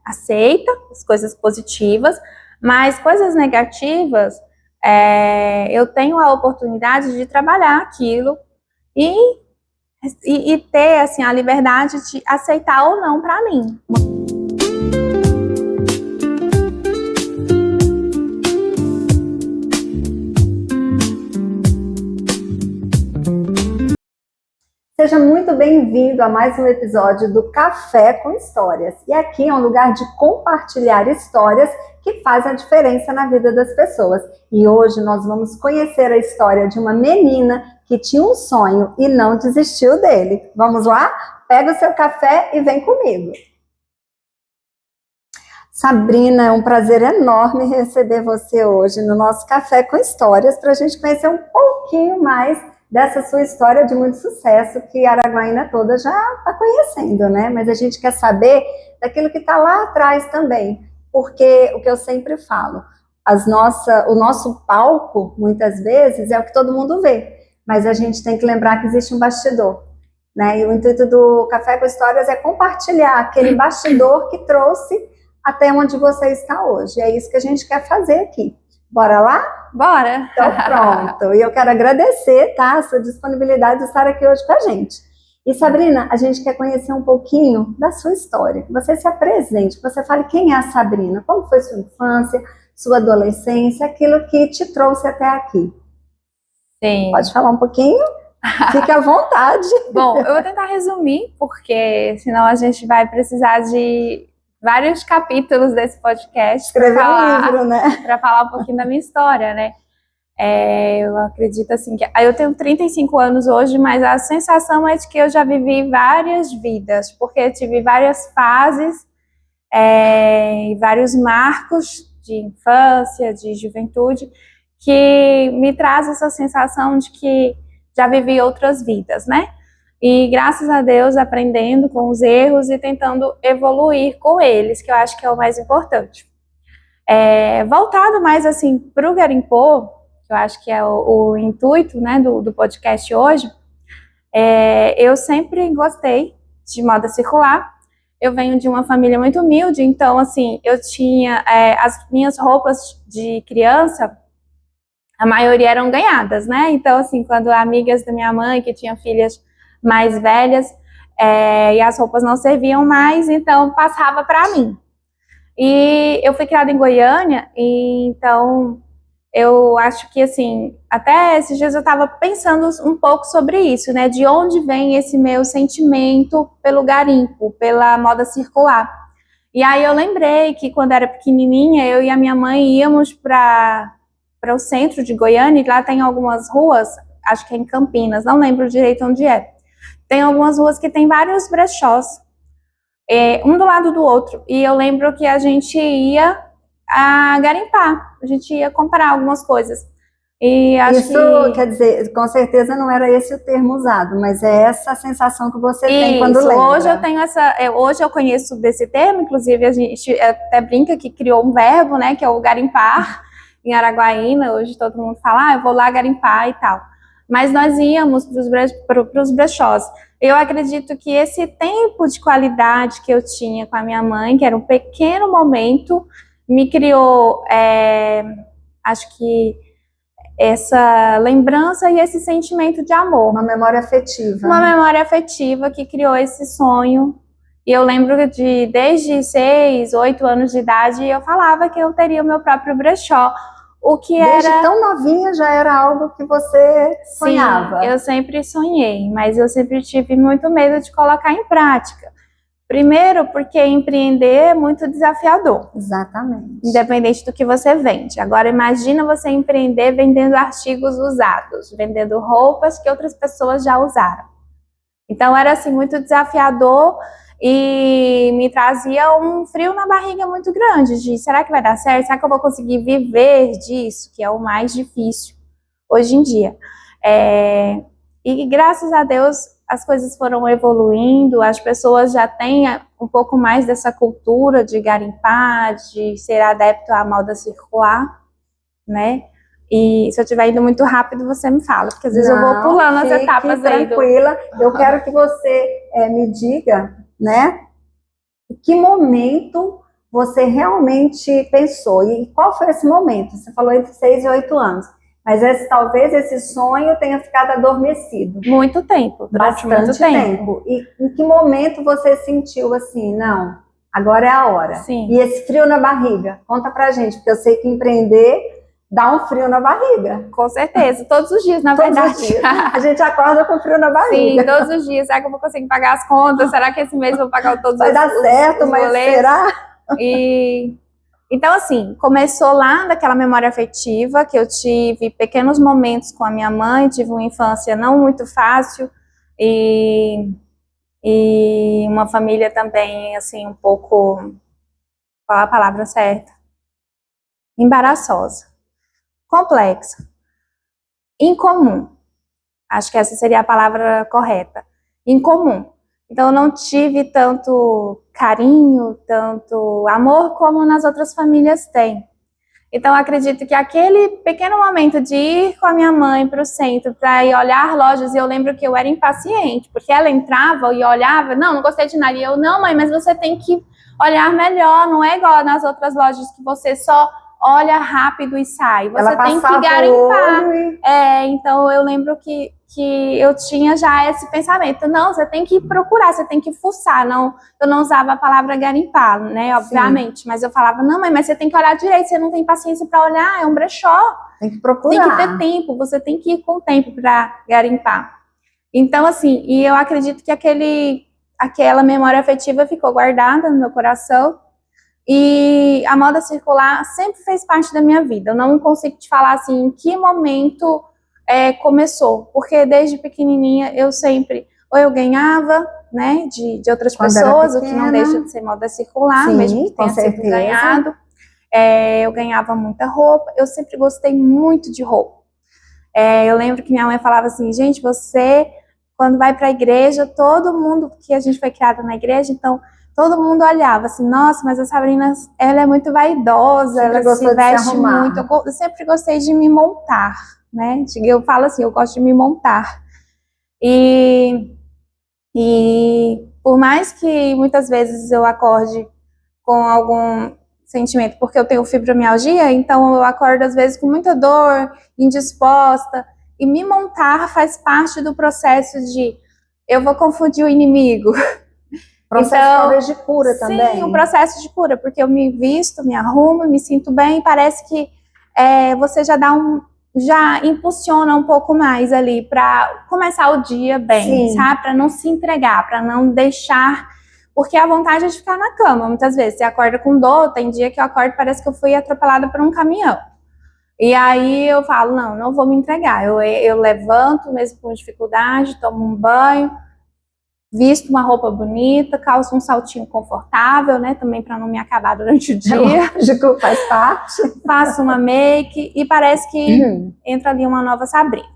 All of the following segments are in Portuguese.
aceita as coisas positivas, mas coisas negativas, eu tenho a oportunidade de trabalhar aquilo e ter assim, a liberdade de aceitar ou não para mim. Seja muito bem-vindo a mais um episódio do Café com Histórias. E aqui é um lugar de compartilhar histórias que fazem a diferença na vida das pessoas. E hoje nós vamos conhecer a história de uma menina que tinha um sonho e não desistiu dele. Vamos lá? Pega o seu café e vem comigo. Sabrina, é um prazer enorme receber você hoje no nosso Café com Histórias para a gente conhecer um pouquinho mais dessa sua história de muito sucesso que a Araguaína toda já está conhecendo, né? Mas a gente quer saber daquilo que está lá atrás também, porque o que eu sempre falo, o nosso palco, muitas vezes, é o que todo mundo vê, mas a gente tem que lembrar que existe um bastidor, né? E o intuito do Café com Histórias é compartilhar aquele bastidor que trouxe até onde você está hoje. É isso que a gente quer fazer aqui. Bora lá? Bora! Então pronto, e eu quero agradecer, tá, a sua disponibilidade de estar aqui hoje com a gente. E Sabrina, a gente quer conhecer um pouquinho da sua história, que você se apresente, que você fale quem é a Sabrina, como foi sua infância, sua adolescência, aquilo que te trouxe até aqui. Sim. Pode falar um pouquinho? Fique à vontade. Bom, eu vou tentar resumir, porque senão a gente vai precisar de vários capítulos desse podcast Escrever um livro, né? Para falar um pouquinho da minha história, né? Eu acredito assim que eu tenho 35 anos hoje, mas a sensação é de que eu já vivi várias vidas, porque eu tive várias fases, vários marcos de infância, de juventude, que me traz essa sensação de que já vivi outras vidas, né? E graças a Deus aprendendo com os erros e tentando evoluir com eles, que eu acho que é o mais importante. Voltado mais assim para o garimpô, que eu acho que é o intuito, né, do podcast hoje, eu sempre gostei de moda circular. Eu venho de uma família muito humilde, então assim, eu tinha as minhas roupas de criança, a maioria eram ganhadas, né? Então assim, quando amigas da minha mãe que tinham filhas mais velhas, e as roupas não serviam mais, então passava para mim. E eu fui criada em Goiânia, e então eu acho que assim, até esses dias eu estava pensando um pouco sobre isso, né? De onde vem esse meu sentimento pelo garimpo, pela moda circular. E aí eu lembrei que quando era pequenininha, eu e a minha mãe íamos para o centro de Goiânia, e lá tem algumas ruas, acho que é em Campinas, não lembro direito onde é. Tem algumas ruas que tem vários brechós, um do lado do outro. E eu lembro que a gente ia a garimpar, a gente ia comprar algumas coisas. E acho Isso, quer dizer, com certeza não era esse o termo usado, mas é essa a sensação que você tem quando lembra. Hoje eu tenho hoje eu conheço desse termo, inclusive a gente até brinca que criou um verbo, né, que é o garimpar, em Araguaína. Hoje todo mundo fala, eu vou lá garimpar e tal. Mas nós íamos para os brechós. Eu acredito que esse tempo de qualidade que eu tinha com a minha mãe, que era um pequeno momento, me criou, acho que essa lembrança e esse sentimento de amor. Uma memória afetiva. Uma memória afetiva que criou esse sonho. E eu lembro de desde 6, 8 anos de idade, eu falava que eu teria o meu próprio brechó. O que Desde tão novinha já era algo que você sonhava? Sim, eu sempre sonhei, mas eu sempre tive muito medo de colocar em prática. Primeiro, porque empreender é muito desafiador. Exatamente. Independente do que você vende. Agora, imagina você empreender vendendo artigos usados, vendendo roupas que outras pessoas já usaram. Então, era assim, muito desafiador e me trazia um frio na barriga muito grande de, será que vai dar certo? Será que eu vou conseguir viver disso? Que é o mais difícil hoje em dia. E graças a Deus as coisas foram evoluindo, as pessoas já têm um pouco mais dessa cultura de garimpar, de ser adepto à moda circular, né? E se eu estiver indo muito rápido, você me fala, porque às vezes eu vou pulando as etapas aí. Tranquila, eu quero que você me diga, né, em que momento você realmente pensou? E qual foi esse momento? Você falou entre 6 e 8 anos. Mas talvez esse sonho tenha ficado adormecido. Muito tempo, durante muito tempo. E em que momento você sentiu assim, não, agora é a hora? Sim. E esse frio na barriga? Conta pra gente, porque eu sei que empreender dá um frio na barriga. Com certeza, todos os dias, na Todos verdade. os dias. A gente acorda com frio na barriga. Sim, todos os dias. Será que eu vou conseguir pagar as contas? Será que esse mês eu vou pagar todos Vai dar certo, os mas boletos? será? Então, assim, começou lá daquela memória afetiva, que eu tive pequenos momentos com a minha mãe, tive uma infância não muito fácil, e uma família também, assim, um pouco, qual a palavra certa? Embaraçosa, complexa, incomum. Acho que essa seria a palavra correta. Incomum. Então, eu não tive tanto carinho, tanto amor como nas outras famílias têm. Então, eu acredito que aquele pequeno momento de ir com a minha mãe para o centro, para ir olhar lojas, e eu lembro que eu era impaciente, porque ela entrava e olhava, não gostei de nada. E eu, não, mãe, mas você tem que olhar melhor, não é igual nas outras lojas que você só olha rápido e sai. Você tem que garimpar. Então, eu lembro que eu tinha já esse pensamento, não, você tem que procurar, você tem que fuçar, não, eu não usava a palavra garimpar, né, obviamente, sim, mas eu falava, não, mãe, mas você tem que olhar direito, você não tem paciência para olhar, é um brechó, tem que procurar, tem que ter tempo, você tem que ir com o tempo para garimpar. Então, assim, e eu acredito que aquela memória afetiva ficou guardada no meu coração, e a moda circular sempre fez parte da minha vida. Eu não consigo te falar, assim, em que momento começou, porque desde pequenininha eu sempre, ou eu ganhava, né, de outras pessoas, o que não deixa de ser moda circular, sim, mesmo que tenha sido ganhado. Eu ganhava muita roupa, eu sempre gostei muito de roupa. Eu lembro que minha mãe falava assim, gente, você, quando vai para a igreja, todo mundo, porque a gente foi criada na igreja, então todo mundo olhava assim, nossa, mas a Sabrina, ela é muito vaidosa, ela se veste muito, eu sempre gostei de me montar, né? Eu falo assim, eu gosto de me montar. E por mais que muitas vezes eu acorde com algum sentimento, porque eu tenho fibromialgia, então eu acordo às vezes com muita dor, indisposta, e me montar faz parte do processo de eu vou confundir o inimigo. Processo então, talvez de cura também. Sim, um processo de cura, porque eu me visto, me arrumo, me sinto bem, e parece que você já impulsiona um pouco mais ali para começar o dia bem, sim, sabe? Para não se entregar, para não deixar, porque a vontade é de ficar na cama, muitas vezes. Você acorda com dor, tem dia que eu acordo e parece que eu fui atropelada por um caminhão. E aí eu falo, não vou me entregar. Eu levanto, mesmo com dificuldade, tomo um banho, visto uma roupa bonita, calço um saltinho confortável, né, também para não me acabar durante o dia. Lógico, faz parte. Faço uma make e parece que entra ali uma nova Sabrina.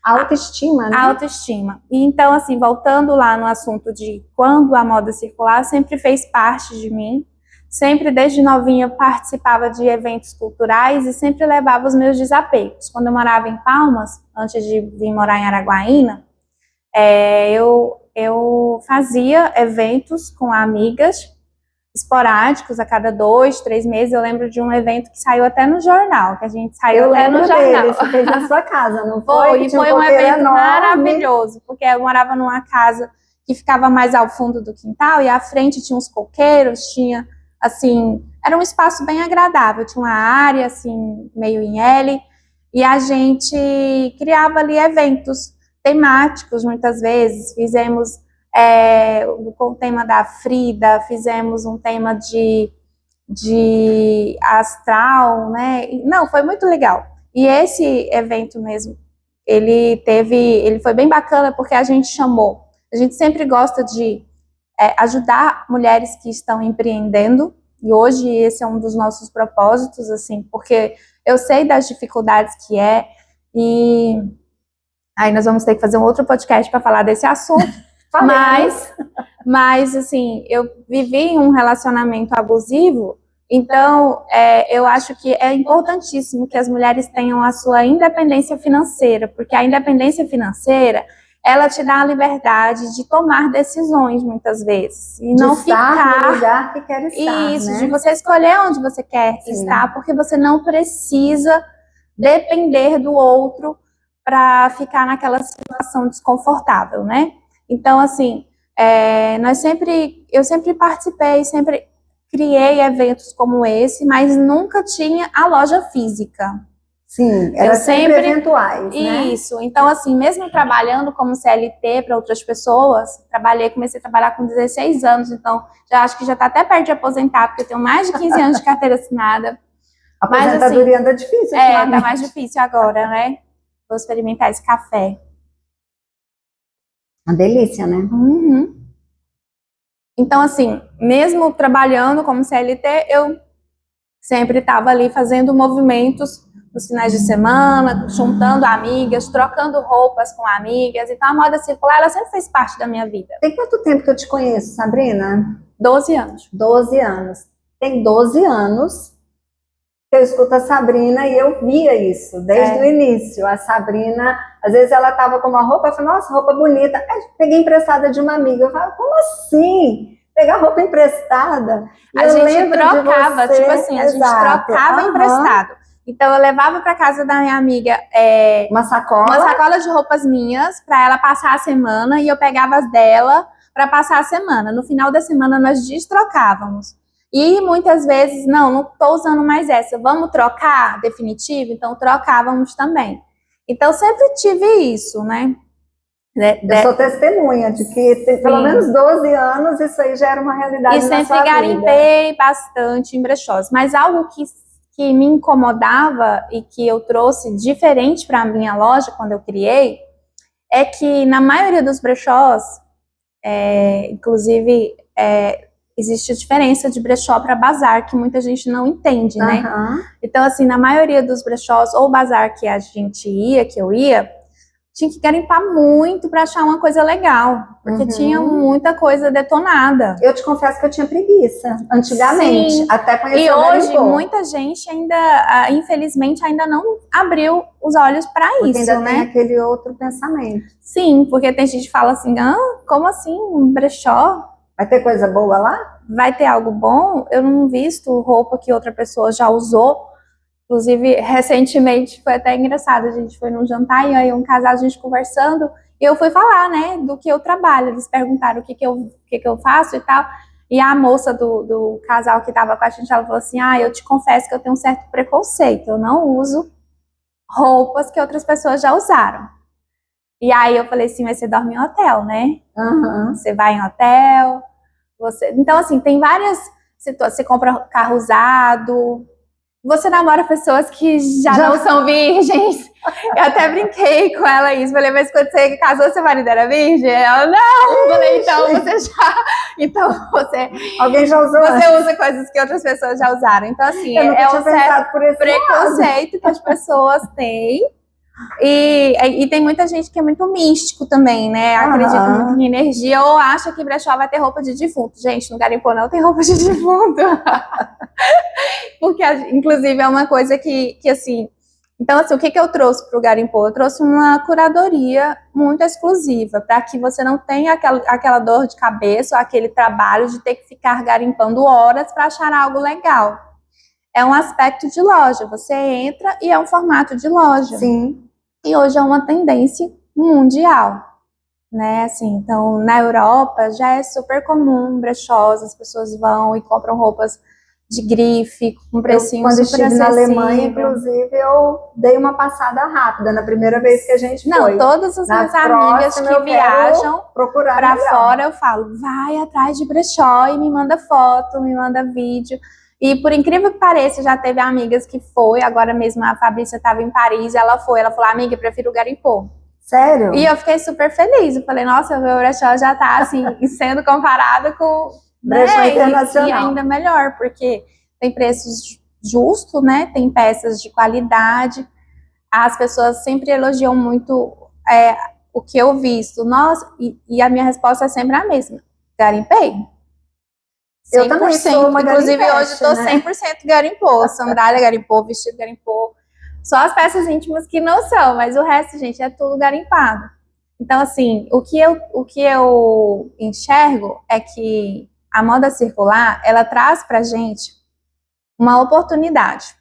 Autoestima, né? Autoestima. E então, assim, voltando lá no assunto de quando a moda circular sempre fez parte de mim, sempre desde novinha participava de eventos culturais e sempre levava os meus desapegos. Quando eu morava em Palmas, antes de vir morar em Araguaína, eu fazia eventos com amigas, esporádicos, a cada 2, 3 meses. Eu lembro de um evento que saiu até no jornal, que a gente saiu até no jornal. Você fez na sua casa, não foi? E foi um evento maravilhoso, porque eu morava numa casa que ficava mais ao fundo do quintal, e à frente tinha uns coqueiros, tinha, assim, era um espaço bem agradável, tinha uma área, assim, meio em L, e a gente criava ali eventos temáticos, muitas vezes. Fizemos com o tema da Frida, fizemos um tema de astral, né? Não, foi muito legal. E esse evento mesmo, ele foi bem bacana, porque a gente sempre gosta de ajudar mulheres que estão empreendendo, e hoje esse é um dos nossos propósitos, assim, porque eu sei das dificuldades que e aí nós vamos ter que fazer um outro podcast para falar desse assunto. Mas, assim, eu vivi em um relacionamento abusivo, então eu acho que é importantíssimo que as mulheres tenham a sua independência financeira, porque a independência financeira ela te dá a liberdade de tomar decisões, muitas vezes. E não ficar no lugar que quer estar, isso, né? de você escolher onde você quer estar, porque você não precisa depender do outro para ficar naquela situação desconfortável, né? Então, assim, eu sempre participei, sempre criei eventos como esse, mas nunca tinha a loja física. Sim, era sempre eventuais, né? Isso. Então, assim, mesmo trabalhando como CLT para outras pessoas, comecei a trabalhar com 16 anos, então já acho que já está até perto de aposentar, porque eu tenho mais de 15 anos de carteira assinada. A aposentadoria anda difícil, tá mais difícil agora, né? Vou experimentar esse café. Uma delícia, né? Uhum. Então, assim, mesmo trabalhando como CLT, eu sempre estava ali fazendo movimentos nos finais de semana, juntando amigas, trocando roupas com amigas. Então, a moda circular, ela sempre fez parte da minha vida. Tem quanto tempo que eu te conheço, Sabrina? 12 anos. 12 anos. Tem 12 anos que eu escuto a Sabrina e eu via isso desde o início. A Sabrina, às vezes ela estava com uma roupa, eu falei, nossa, roupa bonita. Aí, peguei emprestada de uma amiga. Eu falei, como assim? Pegar roupa emprestada? A gente trocava, tipo assim, a gente trocava emprestado. Então eu levava para casa da minha amiga uma sacola de roupas minhas para ela passar a semana e eu pegava as dela para passar a semana. No final da semana nós destrocávamos. E muitas vezes, não estou usando mais essa, vamos trocar definitivo? Então trocávamos também. Então sempre tive isso, né? Eu sou testemunha de que tem pelo menos 12 anos isso aí já era uma realidade na sua vida. E sempre garimpei bastante em brechós. Mas algo que me incomodava e que eu trouxe diferente para a minha loja quando eu criei, é que na maioria dos brechós, inclusive, existe a diferença de brechó para bazar, que muita gente não entende, né? Então, assim, na maioria dos brechós ou bazar que a gente ia, que eu ia, tinha que garimpar muito para achar uma coisa legal, porque tinha muita coisa detonada. Eu te confesso que eu tinha preguiça, antigamente, sim, até conhecer o garimpou. E hoje, muita gente ainda, infelizmente, ainda não abriu os olhos para isso, ainda né? Tem aquele outro pensamento. Sim, porque tem gente que fala assim, como assim, um brechó? Vai ter coisa boa lá? Vai ter algo bom? Eu não visto roupa que outra pessoa já usou. Inclusive, recentemente, foi até engraçado, a gente foi num jantar e aí um casal, a gente conversando, e eu fui falar, né, do que eu trabalho. Eles perguntaram o que eu faço e tal, e a moça do casal que estava com a gente, ela falou assim, eu te confesso que eu tenho um certo preconceito, eu não uso roupas que outras pessoas já usaram. E aí eu falei assim, mas você dorme em hotel, né? Você vai em hotel, então assim, tem várias situações, você compra carro usado, você namora pessoas que já não são virgens. Eu até brinquei com ela isso. Falei, mas quando você casou, seu marido era virgem? Ela, não. Falei, então você já... Então você... Alguém já usou? Você usa coisas que outras pessoas já usaram. Então, assim, um certo preconceito que as pessoas têm. E tem muita gente que é muito místico também, né? Acredita muito em energia ou acha que brechó vai ter roupa de defunto. Gente, no garimpô não tem roupa de defunto. Porque, inclusive, é uma coisa que assim... Então, assim, o que eu trouxe para o garimpô? Eu trouxe uma curadoria muito exclusiva, para que você não tenha aquela dor de cabeça ou aquele trabalho de ter que ficar garimpando horas para achar algo legal. É um aspecto de loja. Você entra e é um formato de loja. Sim. E hoje é uma tendência mundial, né? Assim, então, na Europa já é super comum brechós, as pessoas vão e compram roupas de grife, com precinho super acessível. Quando estive na Alemanha, inclusive, eu dei uma passada rápida na primeira vez que a gente foi. Não, todas as minhas amigas que viajam para fora, eu falo, vai atrás de brechó e me manda foto, me manda vídeo. E por incrível que pareça, já teve amigas que foi, agora mesmo a Fabrícia estava em Paris, ela falou, amiga, eu prefiro o garimpô. Sério? E eu fiquei super feliz, eu falei, nossa, o meu brechó já tá assim, sendo comparado com brechó internacional. E ainda melhor, porque tem preços justos, né, tem peças de qualidade, as pessoas sempre elogiam muito o que eu visto, nossa, e a minha resposta é sempre a mesma, garimpei. 100%, eu também sou uma inclusive hoje estou 100% garimpô, sandália garimpô, vestido garimpô, só as peças íntimas que não são, mas o resto, gente, é tudo garimpado. Então, assim, o que eu enxergo é que a moda circular, ela traz pra gente uma oportunidade.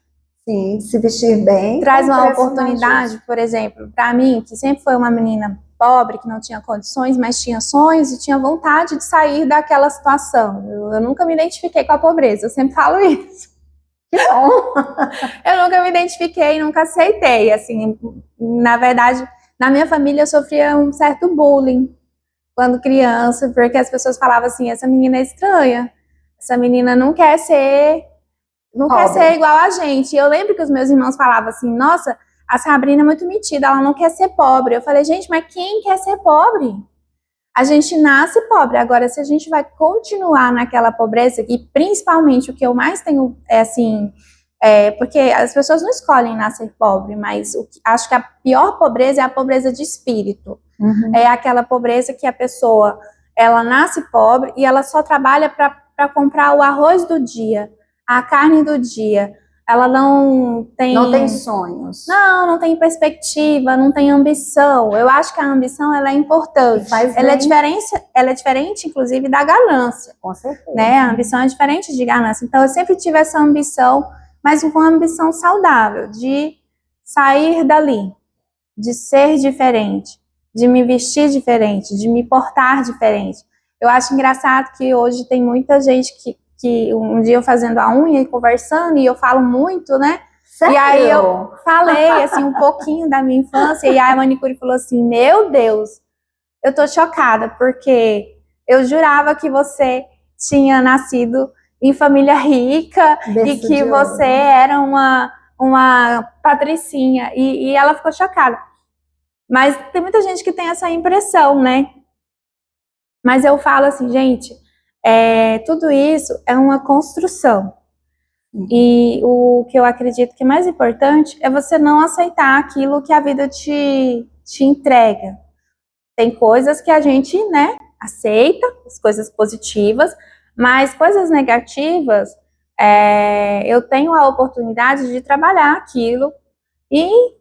Sim, se vestir bem, Traz com uma preço mais oportunidade, justo. por exemplo, para mim, que sempre foi uma menina pobre, que não tinha condições, mas tinha sonhos e tinha vontade de sair daquela situação. Eu nunca me identifiquei com a pobreza, eu sempre falo isso. Que bom! Eu nunca me identifiquei, nunca aceitei. Assim, na verdade, na minha família eu sofria um certo bullying quando criança, porque as pessoas falavam assim: essa menina é estranha, essa menina não quer ser Pobre. igual a gente. E eu lembro que os meus irmãos falavam assim: nossa, a Sabrina é muito metida, ela não quer ser pobre. Eu falei: gente, mas quem quer ser pobre? A gente nasce pobre. Agora, se a gente vai continuar naquela pobreza, e principalmente o que eu mais tenho é assim, porque as pessoas não escolhem nascer pobre, mas acho que a pior pobreza é a pobreza de espírito. Uhum. É aquela pobreza que a pessoa, ela nasce pobre e ela só trabalha para comprar o arroz do dia, a carne do dia. Ela não tem... Não tem sonhos. Não tem perspectiva, não tem ambição. Eu acho que a ambição, ela é importante. E faz Ela é bem. diferente, inclusive, da ganância, Com certeza. né? A ambição é diferente de ganância. Então, eu sempre tive essa ambição, mas com uma ambição saudável, de sair dali, de ser diferente, de me vestir diferente, de me portar diferente. Eu acho engraçado que hoje tem muita gente que um dia eu fazendo a unha e conversando, e eu falo muito, né? Sério? E aí eu falei, assim, um pouquinho da minha infância, e a manicure falou assim: meu Deus, eu tô chocada, porque eu jurava que você tinha nascido em família rica Berço e que de você ouro. era uma patricinha. E ela ficou chocada. Mas tem muita gente que tem essa impressão, né? Mas eu falo assim, gente, tudo isso é uma construção. E o que eu acredito que é mais importante é você não aceitar aquilo que a vida te entrega. Tem coisas que a gente, né, aceita, as coisas positivas, mas coisas negativas, eu tenho a oportunidade de trabalhar aquilo e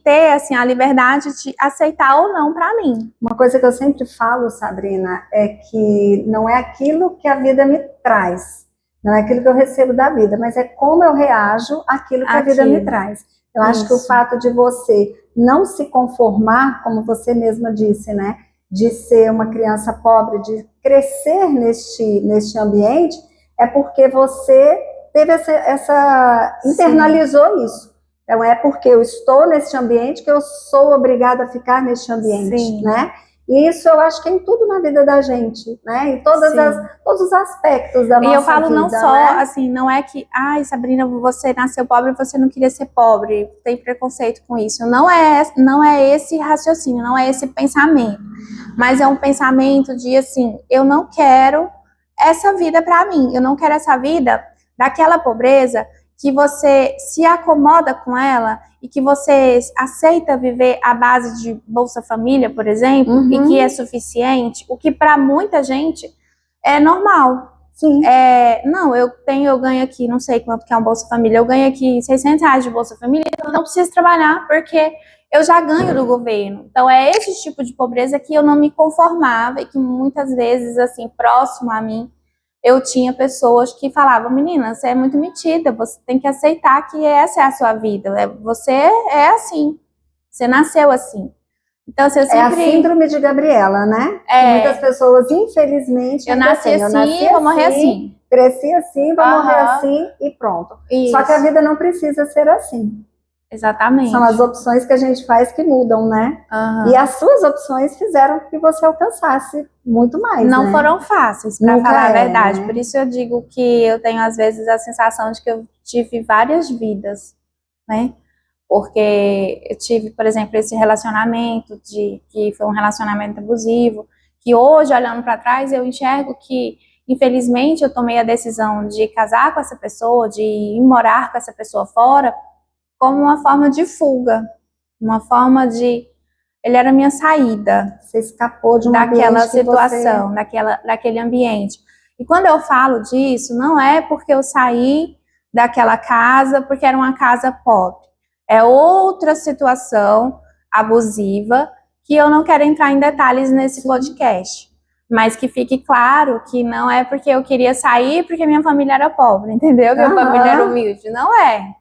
ter, assim, a liberdade de aceitar ou não para mim. Uma coisa que eu sempre falo, Sabrina, é que não é aquilo que a vida me traz, não é aquilo que eu recebo da vida, mas é como eu reajo àquilo que a vida me traz. Eu acho que o fato de você não se conformar, como você mesma disse, né, de ser uma criança pobre, de crescer neste ambiente, é porque você teve internalizou isso. Então, é porque eu estou nesse ambiente que eu sou obrigada a ficar nesse ambiente, Sim. né? E isso eu acho que é em tudo na vida da gente, né? Em todos os aspectos da nossa vida. E eu falo não só, né? assim, não é que, ai, Sabrina, você nasceu pobre e você não queria ser pobre, tem preconceito com isso. Não é esse raciocínio, não é esse pensamento. Mas é um pensamento de, assim, eu não quero essa vida para mim, eu não quero essa vida daquela pobreza que você se acomoda com ela e que você aceita viver à base de Bolsa Família, por exemplo, e que é suficiente, o que para muita gente é normal. Sim. Não, eu ganho aqui, não sei quanto que é um Bolsa Família, eu ganho aqui R$600 de Bolsa Família, então eu não preciso trabalhar, porque eu já ganho do governo. Então é esse tipo de pobreza que eu não me conformava e que muitas vezes, assim, próximo a mim, eu tinha pessoas que falavam: menina, você é muito metida, você tem que aceitar que essa é a sua vida, você é assim, você nasceu assim. Então, assim, eu sempre... É a síndrome de Gabriela, né? Que muitas pessoas, infelizmente, eu nasci assim, vou morrer assim. Cresci assim, vou morrer assim e pronto. Isso. Só que a vida não precisa ser assim. Exatamente. São as opções que a gente faz que mudam, né? E as suas opções fizeram que você alcançasse muito mais, Não né? foram fáceis, para falar a verdade. Né? Por isso eu digo que eu tenho, às vezes, a sensação de que eu tive várias vidas, né? Porque eu tive, por exemplo, esse relacionamento que foi um relacionamento abusivo, que hoje, olhando para trás, eu enxergo que, infelizmente, eu tomei a decisão de casar com essa pessoa, de ir morar com essa pessoa fora, como uma forma de fuga, uma forma de... Ele era a minha saída. Você escapou de daquela situação, daquele ambiente. E quando eu falo disso, não é porque eu saí daquela casa porque era uma casa pobre. É outra situação abusiva que eu não quero entrar em detalhes nesse podcast, mas que fique claro que não é porque eu queria sair porque minha família era pobre, entendeu? Minha família era humilde. Não é.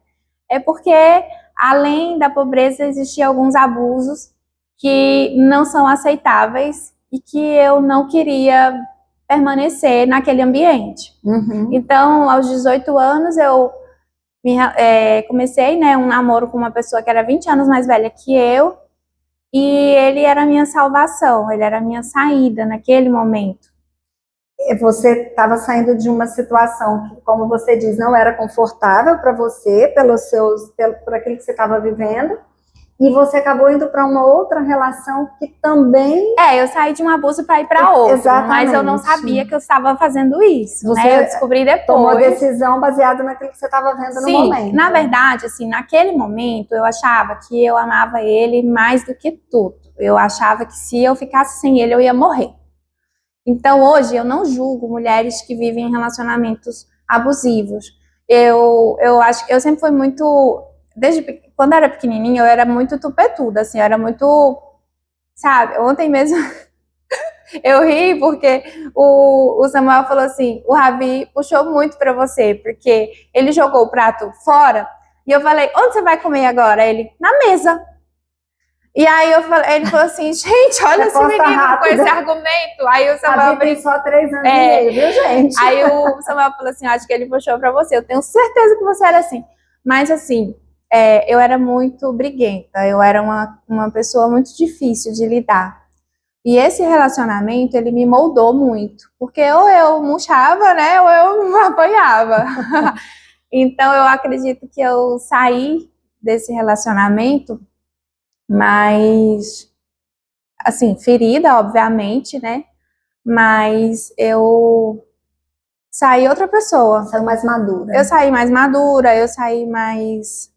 É porque, além da pobreza, existiam alguns abusos que não são aceitáveis e que eu não queria permanecer naquele ambiente. Então, aos 18 anos, eu comecei, né, um namoro com uma pessoa que era 20 anos mais velha que eu, e ele era a minha salvação, ele era a minha saída naquele momento. Você estava saindo de uma situação que, como você diz, não era confortável para você, por aquilo que você estava vivendo, e você acabou indo para uma outra relação que também... Eu saí de um abuso para ir para outro. Exatamente. Mas eu não sabia que eu estava fazendo isso, você, né? Eu descobri depois. Tomou a decisão baseada naquilo que você estava vendo no momento. Na verdade, assim, naquele momento, eu achava que eu amava ele mais do que tudo. Eu achava que se eu ficasse sem ele, eu ia morrer. Então, hoje, eu não julgo mulheres que vivem em relacionamentos abusivos. Eu acho que eu sempre fui muito... Quando eu era pequenininha, eu era muito tupetuda, assim, eu era muito... Sabe, ontem mesmo eu ri porque o Samuel falou assim, o Ravi puxou muito pra você, porque ele jogou o prato fora, e eu falei, onde você vai comer agora? Ele, na mesa. E aí ele falou assim, gente, olha esse menino com esse argumento. Aí o Samuel tem só 3 anos e meio, viu, gente? Aí o Samuel falou assim, acho que ele puxou pra você, eu tenho certeza que você era assim. Mas assim, eu era muito briguenta, eu era uma pessoa muito difícil de lidar. E esse relacionamento, ele me moldou muito, porque ou eu murchava, né, ou eu apanhava. Então eu acredito que eu saí desse relacionamento mais, assim, ferida, obviamente, né? Mas eu saí outra pessoa. Saiu mais madura. Eu saí mais madura, eu saí mais,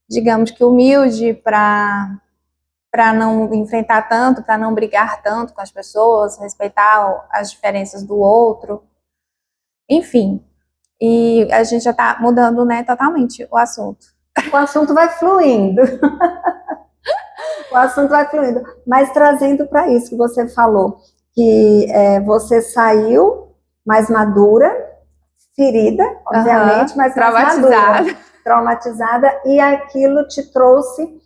digamos que humilde para não enfrentar tanto, para não brigar tanto com as pessoas, respeitar as diferenças do outro. Enfim, e a gente já está mudando, né, totalmente o assunto. O assunto vai fluindo. O assunto vai fluindo, mas trazendo para isso que você falou, que você saiu mais madura, ferida, obviamente, mas traumatizada, e aquilo te trouxe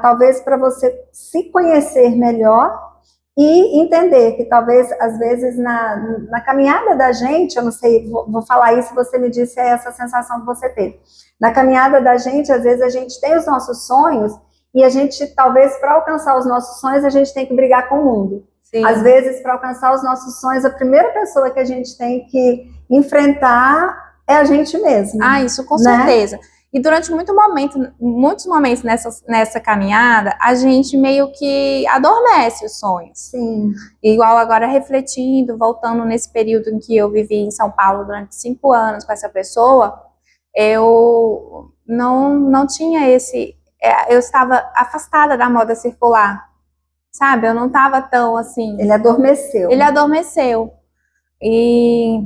talvez para você se conhecer melhor e entender que talvez, às vezes, na caminhada da gente, eu não sei, vou falar isso, você me disse essa sensação que você teve. Na caminhada da gente, às vezes a gente tem os nossos sonhos, e a gente, talvez, para alcançar os nossos sonhos, a gente tem que brigar com o mundo. Sim. Às vezes, para alcançar os nossos sonhos, a primeira pessoa que a gente tem que enfrentar é a gente mesmo. Isso com certeza. E durante muitos momentos nessa caminhada, a gente meio que adormece os sonhos. Sim. Igual agora, refletindo, voltando nesse período em que eu vivi em São Paulo durante 5 anos com essa pessoa, eu não tinha eu estava afastada da moda circular, sabe? Eu não estava tão assim... Ele adormeceu. Ele adormeceu. E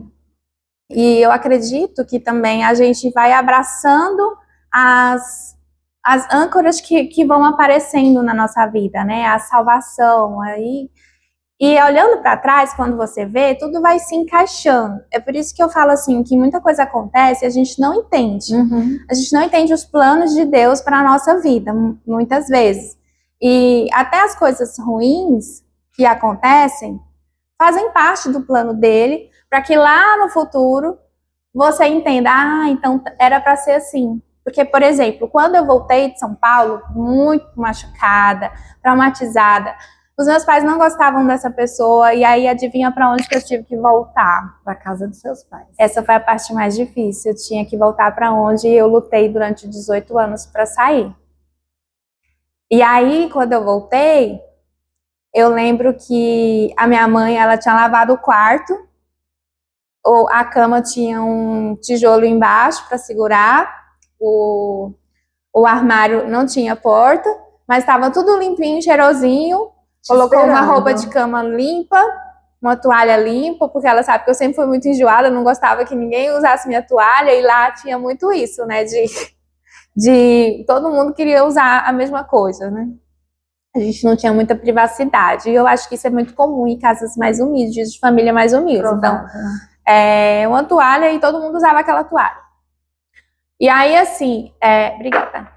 eu acredito que também a gente vai abraçando as âncoras que vão aparecendo na nossa vida, né? A salvação aí. E olhando para trás, quando você vê, tudo vai se encaixando. É por isso que eu falo assim, que muita coisa acontece e a gente não entende. A gente não entende os planos de Deus para a nossa vida, muitas vezes. E até as coisas ruins que acontecem fazem parte do plano dele, para que lá no futuro você entenda, então era para ser assim. Porque, por exemplo, quando eu voltei de São Paulo, muito machucada, traumatizada, os meus pais não gostavam dessa pessoa, e aí adivinha para onde que eu tive que voltar? Para casa dos seus pais. Essa foi a parte mais difícil, eu tinha que voltar para onde eu lutei durante 18 anos para sair. E aí, quando eu voltei, eu lembro que a minha mãe, ela tinha lavado o quarto, a cama tinha um tijolo embaixo para segurar, o armário não tinha porta, mas estava tudo limpinho, cheirosinho. Colocou uma roupa de cama limpa, uma toalha limpa, porque ela sabe que eu sempre fui muito enjoada, não gostava que ninguém usasse minha toalha, e lá tinha muito isso, né, de todo mundo queria usar a mesma coisa, né. A gente não tinha muita privacidade. E eu acho que isso é muito comum em casas mais humildes, de família mais humilde. Então, uma toalha e todo mundo usava aquela toalha. E aí, assim, obrigada.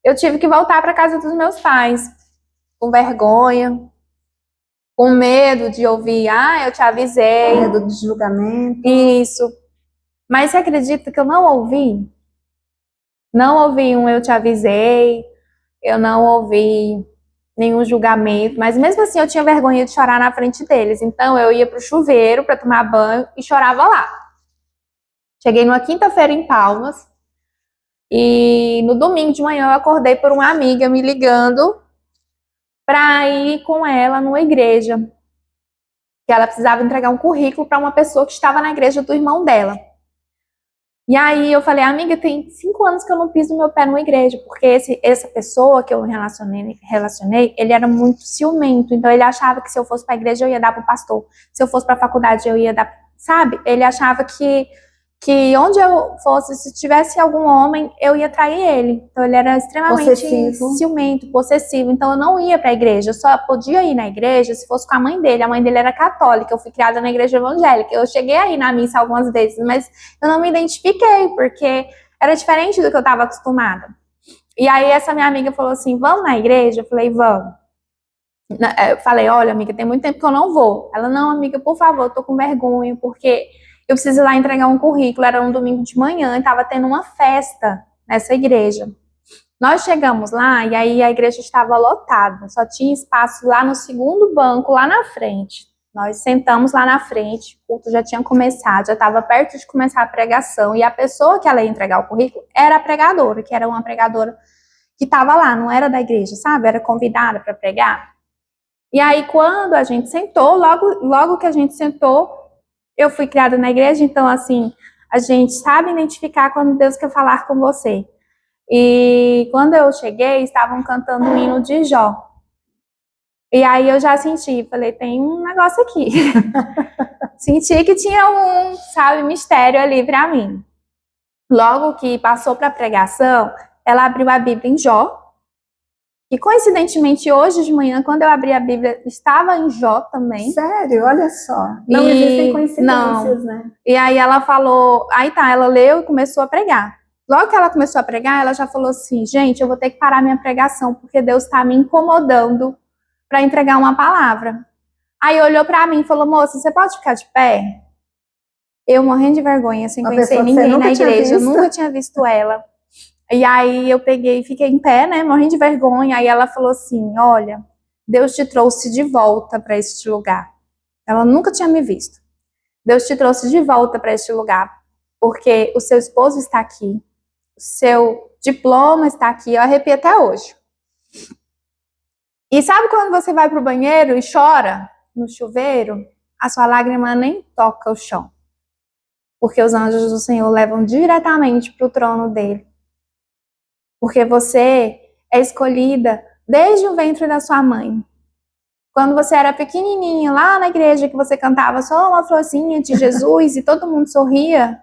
Eu tive que voltar para casa dos meus pais, com vergonha, com medo de ouvir, eu te avisei. Medo de julgamento. Isso. Mas você acredita que eu não ouvi? Não ouvi um eu te avisei, eu não ouvi nenhum julgamento, mas mesmo assim eu tinha vergonha de chorar na frente deles. Então eu ia pro chuveiro para tomar banho e chorava lá. Cheguei numa quinta-feira em Palmas e no domingo de manhã eu acordei por uma amiga me ligando para ir com ela numa igreja, que ela precisava entregar um currículo para uma pessoa que estava na igreja do irmão dela. E aí eu falei, amiga, tem 5 anos que eu não piso meu pé numa igreja, porque essa pessoa que eu me relacionei, ele era muito ciumento, então ele achava que se eu fosse para a igreja eu ia dar para o pastor, se eu fosse para a faculdade eu ia dar, sabe? Ele achava que onde eu fosse, se tivesse algum homem, eu ia trair ele. Então ele era extremamente ciumento, possessivo. Então eu não ia para a igreja, eu só podia ir na igreja se fosse com a mãe dele. A mãe dele era católica, eu fui criada na igreja evangélica. Eu cheguei a ir na missa algumas vezes, mas eu não me identifiquei, porque era diferente do que eu estava acostumada. E aí essa minha amiga falou assim, vamos na igreja? Eu falei, vamos. Eu falei, olha amiga, tem muito tempo que eu não vou. Ela, não amiga, por favor, eu tô com vergonha, porque eu preciso ir lá entregar um currículo, era um domingo de manhã, e estava tendo uma festa nessa igreja. Nós chegamos lá e aí a igreja estava lotada, só tinha espaço lá no segundo banco, lá na frente. Nós sentamos lá na frente, o culto já tinha começado, já estava perto de começar a pregação, e a pessoa que ela ia entregar o currículo era a pregadora, que era uma pregadora que estava lá, não era da igreja, sabe? Era convidada para pregar. E aí quando a gente sentou, logo que a gente sentou, eu fui criada na igreja, então, assim, a gente sabe identificar quando Deus quer falar com você. E quando eu cheguei, estavam cantando o hino de Jó. E aí eu já senti, falei, tem um negócio aqui. Senti que tinha mistério ali para mim. Logo que passou para a pregação, ela abriu a Bíblia em Jó. E coincidentemente, hoje de manhã, quando eu abri a Bíblia, estava em Jó também. Sério? Olha só. Não existem coincidências, né? E aí ela falou, ela leu e começou a pregar. Logo que ela começou a pregar, ela já falou assim, gente, eu vou ter que parar minha pregação, porque Deus está me incomodando para entregar uma palavra. Aí olhou para mim e falou, moça, você pode ficar de pé? Eu morrendo de vergonha, sem conhecer ninguém na igreja, eu nunca tinha visto ela. E aí eu peguei e fiquei em pé, né, morrendo de vergonha. Aí ela falou assim, olha, Deus te trouxe de volta para este lugar. Ela nunca tinha me visto. Deus te trouxe de volta para este lugar, porque o seu esposo está aqui, o seu diploma está aqui, eu arrepio até hoje. E sabe quando você vai para o banheiro e chora no chuveiro? A sua lágrima nem toca o chão, porque os anjos do Senhor levam diretamente para o trono dele. Porque você é escolhida desde o ventre da sua mãe. Quando você era pequenininha, lá na igreja, que você cantava só uma florzinha de Jesus e todo mundo sorria,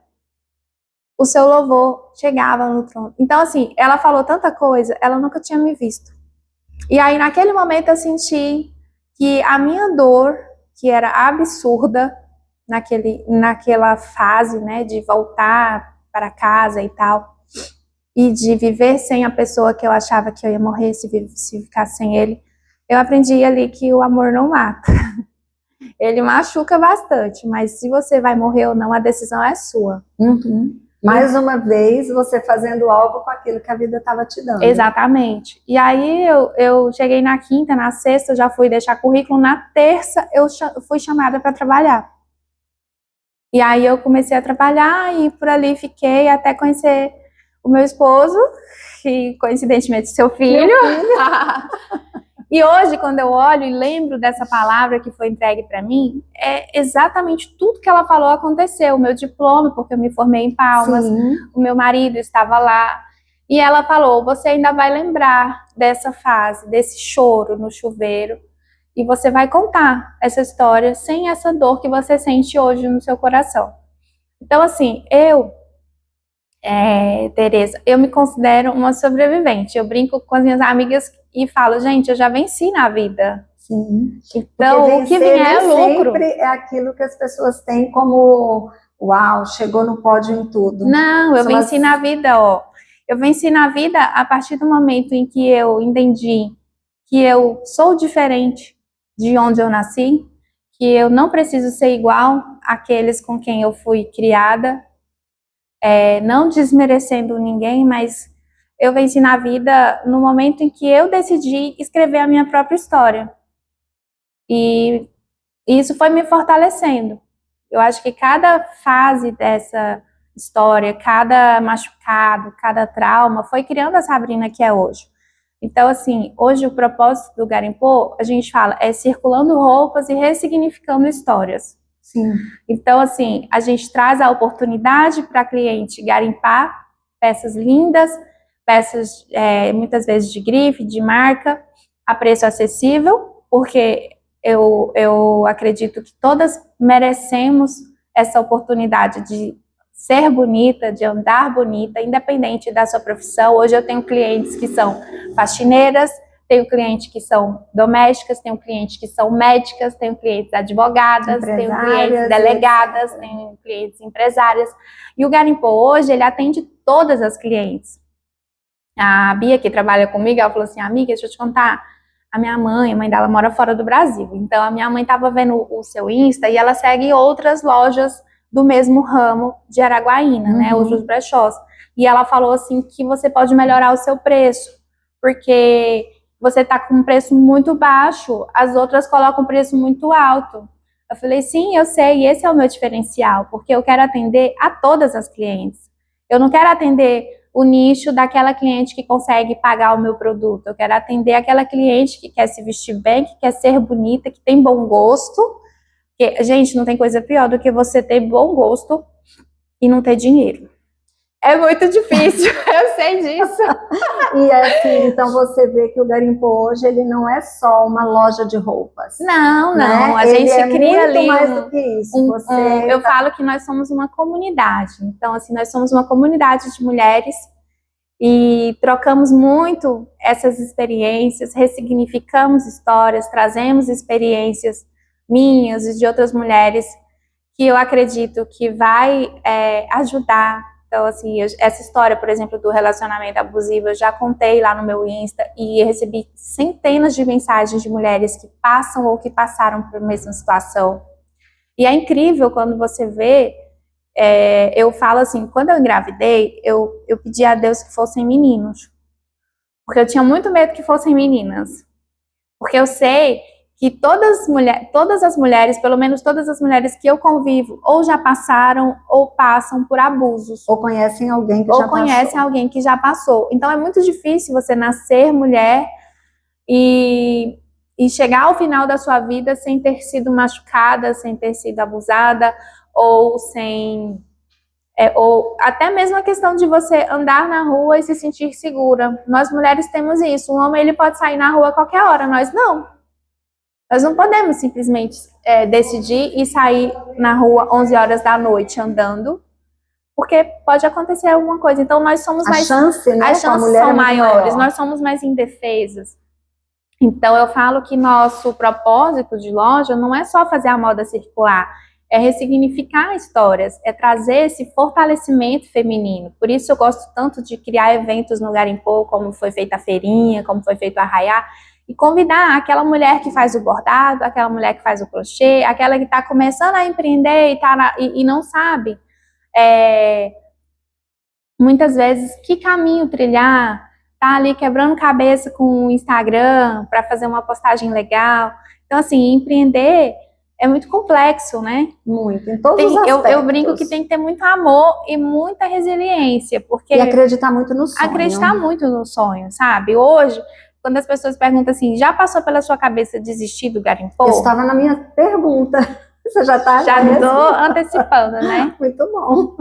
o seu louvor chegava no trono. Então, assim, ela falou tanta coisa, ela nunca tinha me visto. E aí, naquele momento, eu senti que a minha dor, que era absurda, naquela fase, né, de voltar para casa e tal, e de viver sem a pessoa que eu achava que eu ia morrer se ficasse sem ele, eu aprendi ali que o amor não mata. Ele machuca bastante, mas se você vai morrer ou não, a decisão é sua. Uhum. Mais uma vez, você fazendo algo com aquilo que a vida estava te dando. Exatamente. E aí eu cheguei na quinta, na sexta eu já fui deixar currículo, na terça eu fui chamada para trabalhar. E aí eu comecei a trabalhar e por ali fiquei até conhecer o meu esposo, que coincidentemente seu filho. E hoje, quando eu olho e lembro dessa palavra que foi entregue para mim, é exatamente tudo que ela falou aconteceu. O meu diploma, porque eu me formei em Palmas, sim, o meu marido estava lá. E ela falou, você ainda vai lembrar dessa fase, desse choro no chuveiro, e você vai contar essa história sem essa dor que você sente hoje no seu coração. Então, assim, Tereza, eu me considero uma sobrevivente. Eu brinco com as minhas amigas e falo, gente, eu já venci na vida. Sim. Então, o que vier é lucro. Sempre é aquilo que as pessoas têm como, uau, chegou no pódio em tudo. Não, eu venci na vida, ó. Eu venci na vida a partir do momento em que eu entendi que eu sou diferente de onde eu nasci, que eu não preciso ser igual àqueles com quem eu fui criada, não desmerecendo ninguém, mas eu venci na vida no momento em que eu decidi escrever a minha própria história. E isso foi me fortalecendo. Eu acho que cada fase dessa história, cada machucado, cada trauma, foi criando a Sabrina que é hoje. Então, assim, hoje o propósito do Garimpô, a gente fala, é circulando roupas e ressignificando histórias. Sim. Então, assim, a gente traz a oportunidade para a cliente garimpar peças lindas, peças muitas vezes de grife, de marca, a preço acessível, porque eu acredito que todas merecemos essa oportunidade de ser bonita, de andar bonita, independente da sua profissão. Hoje eu tenho clientes que são faxineiras, tenho clientes que são domésticas, tenho clientes que são médicas, tenho clientes advogadas, tenho clientes delegadas, tenho clientes empresárias. E o Garimpô hoje, ele atende todas as clientes. A Bia, que trabalha comigo, ela falou assim, amiga, deixa eu te contar, a mãe dela mora fora do Brasil. Então, a minha mãe estava vendo o seu Insta e ela segue outras lojas do mesmo ramo de Araguaína, né, outros brechós. E ela falou assim que você pode melhorar o seu preço, porque você está com um preço muito baixo, as outras colocam um preço muito alto. Eu falei, sim, eu sei, esse é o meu diferencial, porque eu quero atender a todas as clientes. Eu não quero atender o nicho daquela cliente que consegue pagar o meu produto. Eu quero atender aquela cliente que quer se vestir bem, que quer ser bonita, que tem bom gosto. Porque, gente, não tem coisa pior do que você ter bom gosto e não ter dinheiro. É muito difícil, eu sei disso. E assim, então você vê que o Garimpô hoje, ele não é só uma loja de roupas. Não, né? A gente cria muito ali mais do que isso. eu falo que nós somos uma comunidade. Então, assim, nós somos uma comunidade de mulheres e trocamos muito essas experiências, ressignificamos histórias, trazemos experiências minhas e de outras mulheres que eu acredito que vai ajudar. Então, assim, essa história, por exemplo, do relacionamento abusivo, eu já contei lá no meu Insta e recebi centenas de mensagens de mulheres que passam ou que passaram por mesma situação. E é incrível quando você vê, eu falo assim, quando eu engravidei, eu pedi a Deus que fossem meninos. Porque eu tinha muito medo que fossem meninas. Porque eu sei que todas as mulheres, pelo menos todas as mulheres que eu convivo, ou já passaram ou passam por abusos. Ou conhecem alguém que ou já passou. Ou conhecem alguém que já passou. Então é muito difícil você nascer mulher e chegar ao final da sua vida sem ter sido machucada, sem ter sido abusada, ou sem... ou até mesmo a questão de você andar na rua e se sentir segura. Nós mulheres temos isso. Um homem ele pode sair na rua a qualquer hora, nós não. Nós não podemos simplesmente decidir e sair na rua 11 horas da noite andando, porque pode acontecer alguma coisa. Então nós somos mais... As chances são maiores, nós somos mais indefesas. Então eu falo que nosso propósito de loja não é só fazer a moda circular, é ressignificar histórias, é trazer esse fortalecimento feminino. Por isso eu gosto tanto de criar eventos no Garimpô, como foi feita a feirinha, como foi feito o arraiá, e convidar aquela mulher que faz o bordado, aquela mulher que faz o crochê, aquela que está começando a empreender e não sabe muitas vezes que caminho trilhar, tá ali quebrando cabeça com o Instagram para fazer uma postagem legal. Então, assim, empreender é muito complexo, né? Muito, em todos os aspectos. Eu brinco que tem que ter muito amor e muita resiliência, porque... E acreditar muito no sonho. Acreditar muito no sonho, sabe? Hoje, quando as pessoas perguntam assim, já passou pela sua cabeça desistir do Garimpô? Isso estava na minha pergunta. Você já está... Já estou antecipando, né? Muito bom.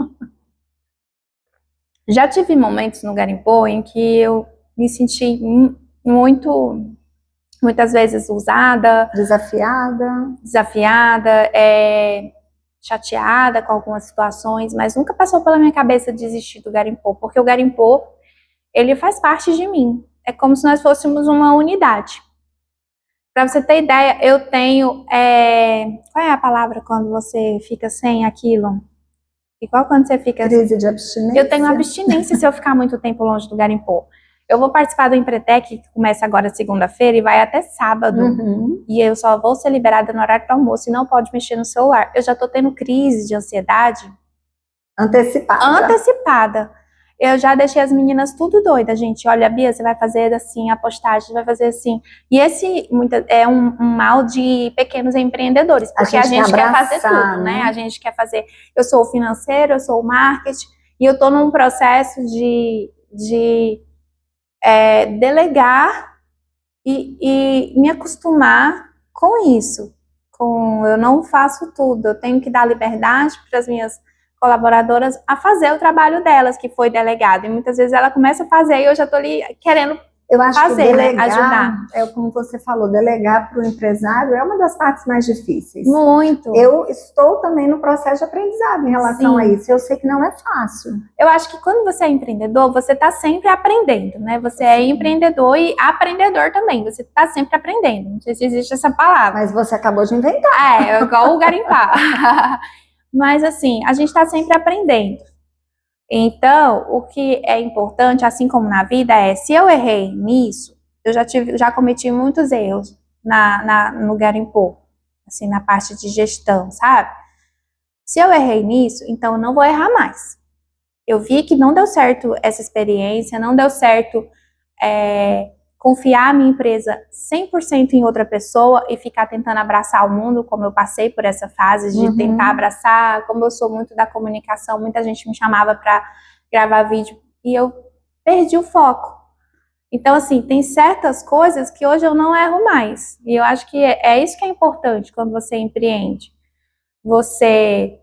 Já tive momentos no Garimpô em que eu me senti muitas vezes usada, desafiada, chateada com algumas situações, mas nunca passou pela minha cabeça desistir do Garimpô, porque o Garimpô, ele faz parte de mim. é como se nós fôssemos uma unidade. Para você ter ideia, eu tenho, qual é a palavra quando você fica sem aquilo? Igual quando você fica... Crise de abstinência. Eu tenho abstinência se eu ficar muito tempo longe do garimpô. Eu vou participar do Empretec, que começa agora segunda-feira e vai até sábado. E eu só vou ser liberada no horário do almoço e não pode mexer no celular. Eu já tô tendo crise de ansiedade. Antecipada. Eu já deixei as meninas tudo doidas, gente. Olha, Bia, você vai fazer assim a postagem, você vai fazer assim. E esse é um mal de pequenos empreendedores, porque a gente quer fazer tudo, né? A gente quer fazer... Eu sou o financeiro, eu sou o marketing, e eu tô num processo de delegar e me acostumar com isso. Eu não faço tudo, eu tenho que dar liberdade para as minhas colaboradoras a fazer o trabalho delas, que foi delegado. E muitas vezes ela começa a fazer e eu já estou ali querendo eu acho fazer, que delegar, né? Ajudar. É como você falou, delegar para o empresário é uma das partes mais difíceis. Muito. Eu estou também no processo de aprendizado em relação a isso. Eu sei que não é fácil. Eu acho que quando você é empreendedor, você está sempre aprendendo, né? Você é empreendedor e aprendedor também. Você está sempre aprendendo. Não sei se existe essa palavra. Mas você acabou de inventar. É igual o garimpar. Mas assim, a gente está sempre aprendendo. Então, o que é importante, assim como na vida, é se eu errei nisso, eu já cometi muitos erros no garimpô, assim, na parte de gestão, sabe? Se eu errei nisso, então eu não vou errar mais. Eu vi que não deu certo essa experiência, não deu certo confiar a minha empresa 100% em outra pessoa e ficar tentando abraçar o mundo, como eu passei por essa fase de tentar abraçar, como eu sou muito da comunicação, muita gente me chamava para gravar vídeo e eu perdi o foco. Então, assim, tem certas coisas que hoje eu não erro mais. E eu acho que é isso que é importante quando você empreende. Você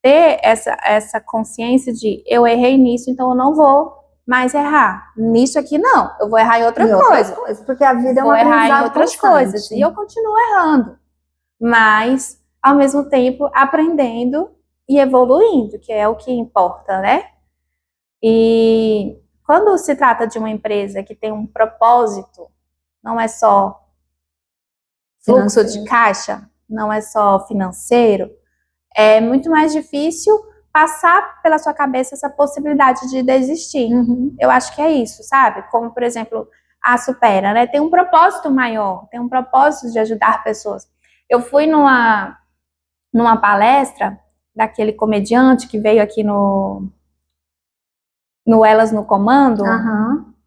ter essa consciência de eu errei nisso, então eu não vou mais errar. Nisso aqui não, eu vou errar em outra coisa. Porque a vida é um aprendizado constante. Vou errar em outras coisas. E eu continuo errando. Mas, ao mesmo tempo, aprendendo e evoluindo, que é o que importa, né? E quando se trata de uma empresa que tem um propósito, não é só fluxo de caixa, não é só financeiro, é muito mais difícil passar pela sua cabeça essa possibilidade de desistir. Eu acho que é isso, sabe? Como, por exemplo, a Supera, né? Tem um propósito maior, tem um propósito de ajudar pessoas. Eu fui numa palestra daquele comediante que veio aqui no Elas no Comando.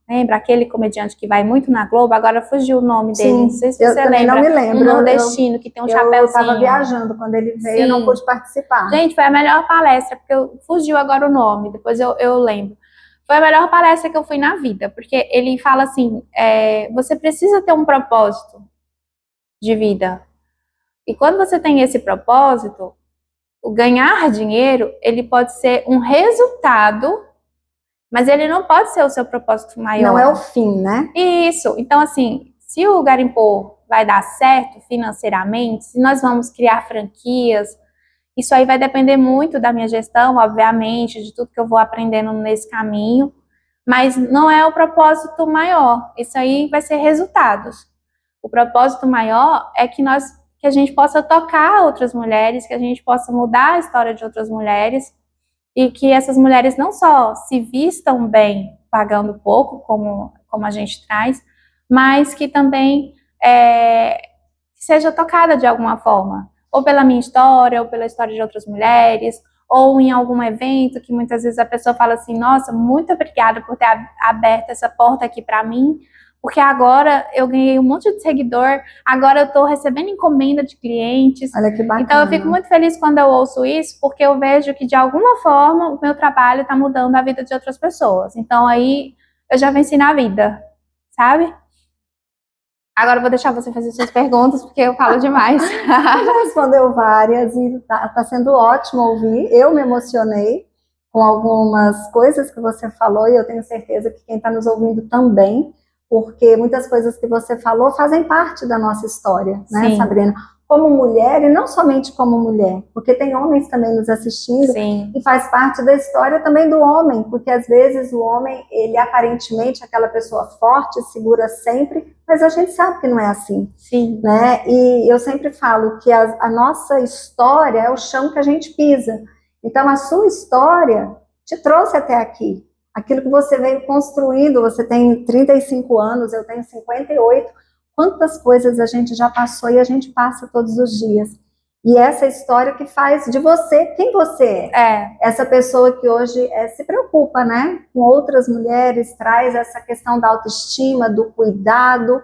Lembra? Aquele comediante que vai muito na Globo, agora fugiu o nome dele. Sim, não sei se você lembra. Não me lembro. Um nordestino que tem um chapéuzinho. Eu estava viajando quando ele veio, eu não pude participar. Gente, foi a melhor palestra, porque fugiu agora o nome, depois eu lembro. Foi a melhor palestra que eu fui na vida, porque ele fala assim, você precisa ter um propósito de vida. E quando você tem esse propósito, o ganhar dinheiro, ele pode ser um resultado, mas ele não pode ser o seu propósito maior. Não é o fim, né? Isso. Então, assim, se o garimpô vai dar certo financeiramente, se nós vamos criar franquias, isso aí vai depender muito da minha gestão, obviamente, de tudo que eu vou aprendendo nesse caminho, mas não é o propósito maior. Isso aí vai ser resultados. O propósito maior é que a gente possa tocar outras mulheres, que a gente possa mudar a história de outras mulheres, e que essas mulheres não só se vistam bem, pagando pouco, como a gente traz, mas que também seja tocada de alguma forma, ou pela minha história, ou pela história de outras mulheres, ou em algum evento que muitas vezes a pessoa fala assim, nossa, muito obrigada por ter aberto essa porta aqui para mim, porque agora eu ganhei um monte de seguidor, agora eu estou recebendo encomenda de clientes. Olha que bacana. Então eu fico muito feliz quando eu ouço isso, porque eu vejo que de alguma forma o meu trabalho está mudando a vida de outras pessoas. Então aí eu já venci na vida, sabe? Agora eu vou deixar você fazer suas perguntas, porque eu falo demais. Você já respondeu várias e tá sendo ótimo ouvir. Eu me emocionei com algumas coisas que você falou e eu tenho certeza que quem está nos ouvindo também, porque muitas coisas que você falou fazem parte da nossa história, né, Sim. Sabrina? como mulher, e não somente como mulher, porque tem homens também nos assistindo, Sim. e faz parte da história também do homem, porque às vezes o homem, ele aparentemente é aquela pessoa forte, segura sempre, mas a gente sabe que não é assim. Sim. Né? E eu sempre falo que a nossa história é o chão que a gente pisa. Então a sua história te trouxe até aqui. Aquilo que você veio construindo, você tem 35 anos, eu tenho 58. Quantas coisas a gente já passou e a gente passa todos os dias. E essa história que faz de você quem você é. Essa pessoa que hoje se preocupa, né, com outras mulheres, traz essa questão da autoestima, do cuidado,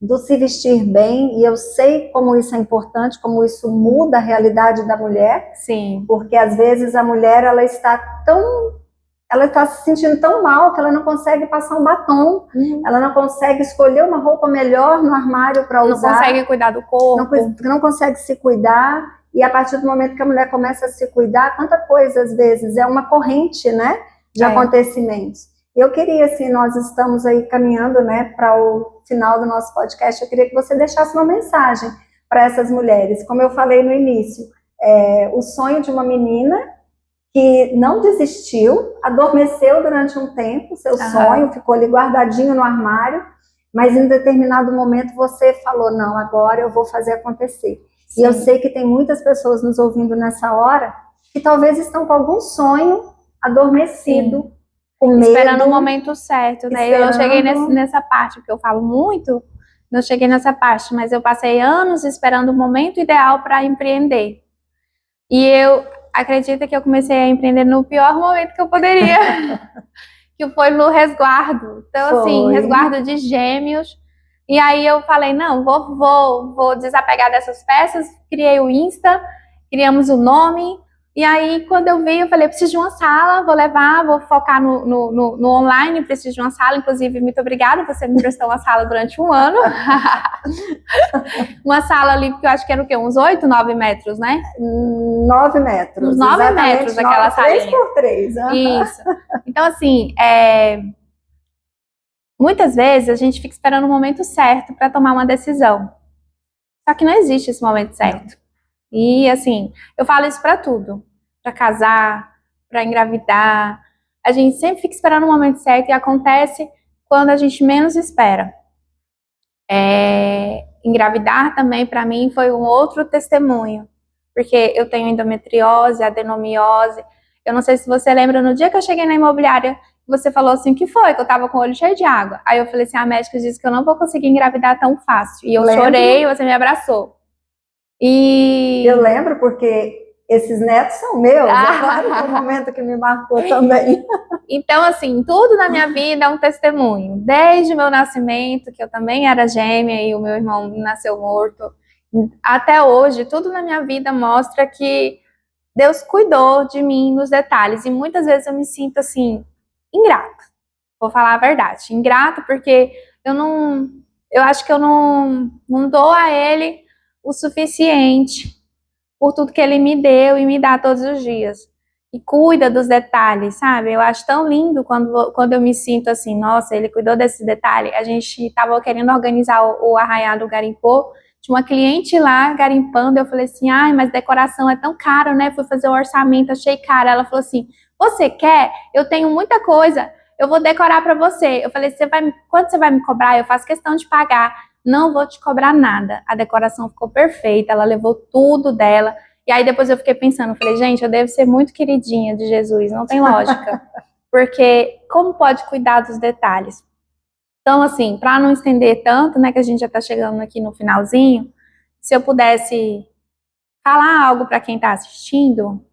do se vestir bem, e eu sei como isso é importante, como isso muda a realidade da mulher. Sim. Porque às vezes a mulher, ela está se sentindo tão mal que ela não consegue passar um batom, ela não consegue escolher uma roupa melhor no armário para usar. Não consegue cuidar do corpo. Não consegue se cuidar, e a partir do momento que a mulher começa a se cuidar, quanta coisa às vezes, é uma corrente, né, de acontecimentos. Eu queria, assim, nós estamos aí caminhando, né, para o final do nosso podcast, eu queria que você deixasse uma mensagem para essas mulheres. Como eu falei no início, o sonho de uma menina que não desistiu, adormeceu durante um tempo, seu sonho ficou ali guardadinho no armário, mas em determinado momento você falou, não, agora eu vou fazer acontecer. Sim. E eu sei que tem muitas pessoas nos ouvindo nessa hora, que talvez estão com algum sonho adormecido, sim, com medo. Esperando o momento certo, né? Eu não cheguei nessa parte, porque eu falo muito, não cheguei nessa parte, mas eu passei anos esperando o momento ideal para empreender. E eu acredito que eu comecei a empreender no pior momento que eu poderia, que foi no resguardo. Então, assim, resguardo de gêmeos. E aí eu falei, não, vou desapegar dessas peças, criei o Insta, criamos o nome. E aí, quando eu vi, eu falei, preciso de uma sala, vou levar, vou focar no online, preciso de uma sala. Inclusive, muito obrigada, você me prestou uma sala durante um ano. Uma sala ali, porque eu acho que era o quê? Uns 8, 9 metros, né? 9 metros. Uns 9 metros aquela salinha. 3x3. Isso. Então, assim, muitas vezes a gente fica esperando o momento certo para tomar uma decisão. Só que não existe esse momento certo. E, assim, eu falo isso para tudo. Para casar, para engravidar. A gente sempre fica esperando o momento certo e acontece quando a gente menos espera. Engravidar também, para mim, foi um outro testemunho. Porque eu tenho endometriose, adenomiose. Eu não sei se você lembra, no dia que eu cheguei na imobiliária, você falou assim, o que foi? Que eu tava com o olho cheio de água. Aí eu falei assim, a médica disse que eu não vou conseguir engravidar tão fácil. E eu chorei, você me abraçou. E eu lembro porque esses netos são meus, claro que é um momento que me marcou também. Então, assim, tudo na minha vida é um testemunho. Desde o meu nascimento, que eu também era gêmea e o meu irmão nasceu morto, até hoje, tudo na minha vida mostra que Deus cuidou de mim nos detalhes. E muitas vezes eu me sinto, assim, ingrata. Vou falar a verdade. Ingrata porque eu acho que eu não dou a Ele o suficiente por tudo que Ele me deu e me dá todos os dias. E cuida dos detalhes, sabe? Eu acho tão lindo quando eu me sinto assim, nossa, Ele cuidou desse detalhe. A gente estava querendo organizar o Arraial do Garimpô, tinha uma cliente lá garimpando, eu falei assim, ai, mas decoração é tão caro, né? Fui fazer o orçamento, achei caro. Ela falou assim, você quer? Eu tenho muita coisa, eu vou decorar para você. Eu falei, quanto você vai me cobrar? Eu faço questão de pagar. Não vou te cobrar nada. A decoração ficou perfeita, ela levou tudo dela. E aí depois eu fiquei pensando, falei, gente, eu devo ser muito queridinha de Jesus, não tem lógica. Porque como pode cuidar dos detalhes? Então, assim, para não estender tanto, né, que a gente já está chegando aqui no finalzinho, se eu pudesse falar algo para quem está assistindo,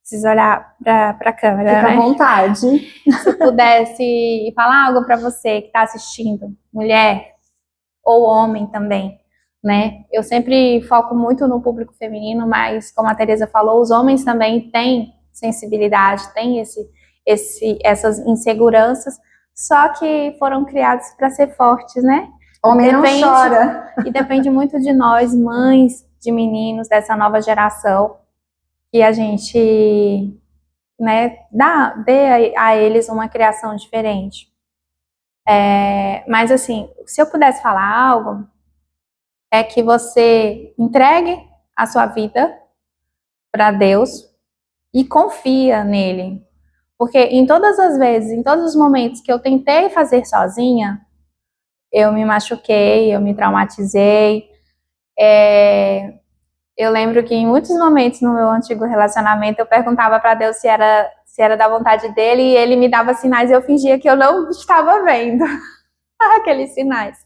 precisa olhar para a câmera, fica né? à vontade. Se eu pudesse falar algo para você que está assistindo, mulher ou homem também, né? Eu sempre foco muito no público feminino, mas como a Tereza falou, os homens também têm sensibilidade, têm essas inseguranças, só que foram criados para ser fortes, né? Homem não chora. E depende muito de nós, mães de meninos dessa nova geração, que a gente, né, dê a eles uma criação diferente. Mas assim, se eu pudesse falar algo, é que você entregue a sua vida para Deus e confia nele. Porque em todas as vezes, em todos os momentos que eu tentei fazer sozinha, eu me machuquei, eu me traumatizei. Eu lembro que em muitos momentos no meu antigo relacionamento eu perguntava para Deus se era da vontade dele e ele me dava sinais e eu fingia que eu não estava vendo aqueles sinais.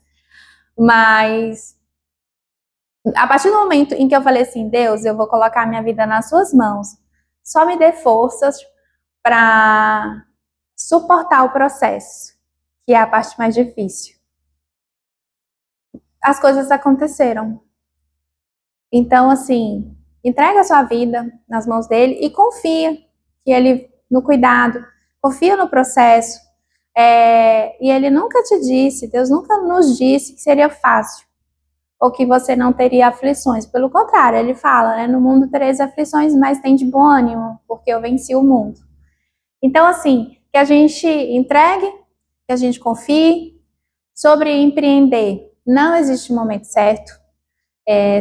Mas a partir do momento em que eu falei assim, Deus, eu vou colocar minha vida nas suas mãos, só me dê forças para suportar o processo, que é a parte mais difícil. As coisas aconteceram. Então, assim, entrega a sua vida nas mãos dele e confia que ele no cuidado, confia no processo. E ele nunca te disse, Deus nunca nos disse que seria fácil ou que você não teria aflições. Pelo contrário, ele fala, né, no mundo tereis aflições, mas tem de bom ânimo, porque eu venci o mundo. Então, assim, que a gente entregue, que a gente confie. Sobre empreender, não existe momento certo.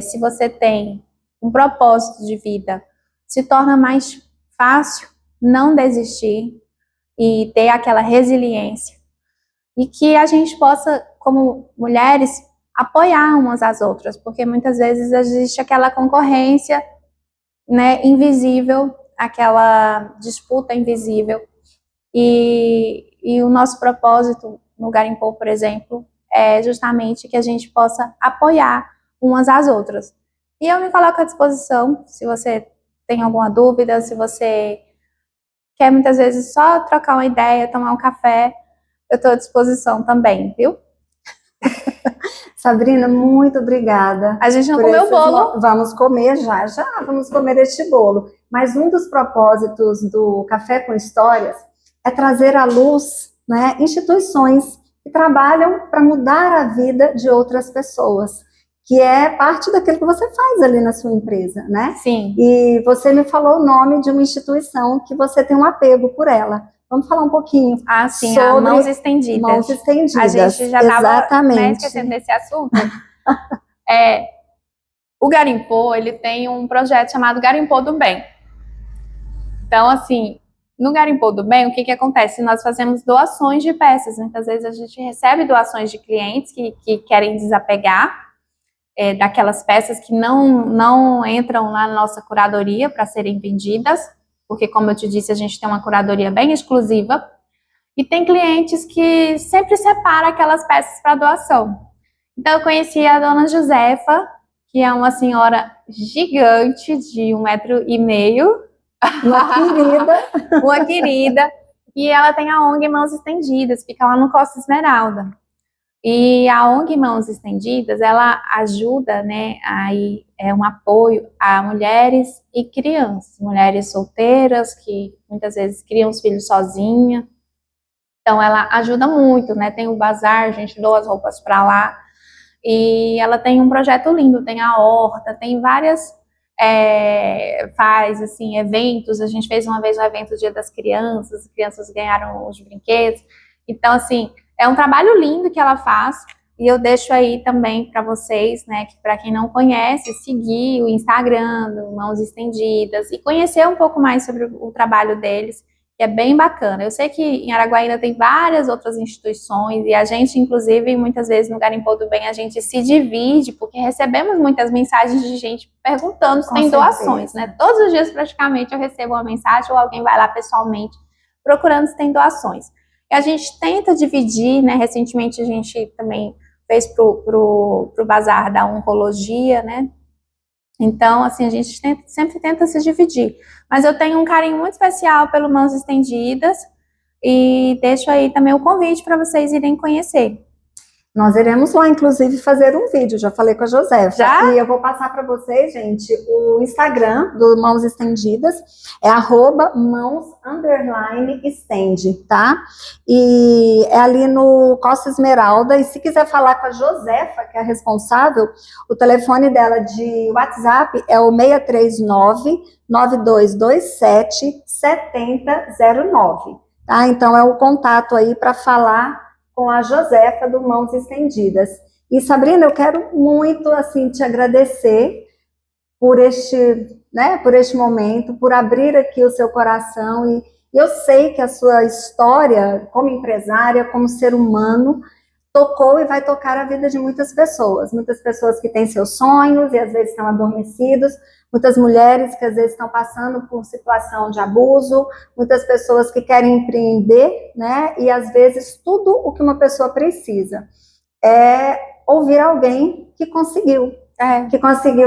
Se você tem um propósito de vida, se torna mais fácil não desistir e ter aquela resiliência. E que a gente possa, como mulheres, apoiar umas às outras, porque muitas vezes existe aquela concorrência, né, invisível, aquela disputa invisível. E o nosso propósito no Garimpou, por exemplo, é justamente que a gente possa apoiar umas às outras. E eu me coloco à disposição, se você tem alguma dúvida, se você quer muitas vezes só trocar uma ideia, tomar um café, eu estou à disposição também, viu? Sabrina, muito obrigada. A gente não comeu o bolo. Vamos comer já, vamos comer este bolo. Mas um dos propósitos do Café com Histórias é trazer à luz, né, instituições que trabalham para mudar a vida de outras pessoas, que é parte daquilo que você faz ali na sua empresa, né? Sim. E você me falou o nome de uma instituição que você tem um apego por ela. Vamos falar um pouquinho sim, sobre Mãos Estendidas. Mãos Estendidas. A gente já estava esquecendo desse assunto. O Garimpou, ele tem um projeto chamado Garimpou do Bem. Então, assim, no Garimpou do Bem, o que acontece? Nós fazemos doações de peças. Muitas vezes a gente recebe doações de clientes que querem desapegar daquelas peças que não entram na nossa curadoria para serem vendidas, porque, como eu te disse, a gente tem uma curadoria bem exclusiva. E tem clientes que sempre separam aquelas peças para doação. Então, eu conheci a dona Josefa, que é uma senhora gigante de 1,5 m. Uma querida. E ela tem a ONG Mãos Estendidas, fica lá no Costa Esmeralda. E a ONG Mãos Estendidas, ela ajuda, né, um apoio a mulheres e crianças, mulheres solteiras que muitas vezes criam os filhos sozinhas. Então, ela ajuda muito, né? Tem o bazar, a gente doa as roupas para lá. E ela tem um projeto lindo, tem a horta, tem várias, faz, assim, eventos. A gente fez uma vez um evento Dia das Crianças, as crianças ganharam os brinquedos. Então, assim, é um trabalho lindo que ela faz. E eu deixo aí também para vocês, né, que para quem não conhece, seguir o Instagram do Mãos Estendidas e conhecer um pouco mais sobre o trabalho deles, que é bem bacana. Eu sei que em Araguaína tem várias outras instituições e a gente, inclusive, muitas vezes no Garimpou do Bem, a gente se divide, porque recebemos muitas mensagens de gente perguntando se tem doações, né? Todos os dias, praticamente, eu recebo uma mensagem ou alguém vai lá pessoalmente procurando se tem doações. E a gente tenta dividir, né? Recentemente a gente também fez pro Bazar da Oncologia, né? Então, assim, a gente sempre tenta se dividir. Mas eu tenho um carinho muito especial pelo Mãos Estendidas e deixo aí também o convite para vocês irem conhecer. Nós iremos lá, inclusive, fazer um vídeo, já falei com a Josefa. Já? E eu vou passar para vocês, gente, o Instagram do Mãos Estendidas, é @mãos_estende, tá? E é ali no Costa Esmeralda, e se quiser falar com a Josefa, que é a responsável, o telefone dela de WhatsApp é o 639-9227-7009, tá? Então é o contato aí para falar com a Josefa do Mãos Estendidas. E Sabrina, eu quero muito assim te agradecer por este momento, por abrir aqui o seu coração e eu sei que a sua história como empresária, como ser humano, tocou e vai tocar a vida de muitas pessoas que têm seus sonhos e às vezes estão adormecidos, muitas mulheres que às vezes estão passando por situação de abuso, muitas pessoas que querem empreender, né? E às vezes tudo o que uma pessoa precisa é ouvir alguém que conseguiu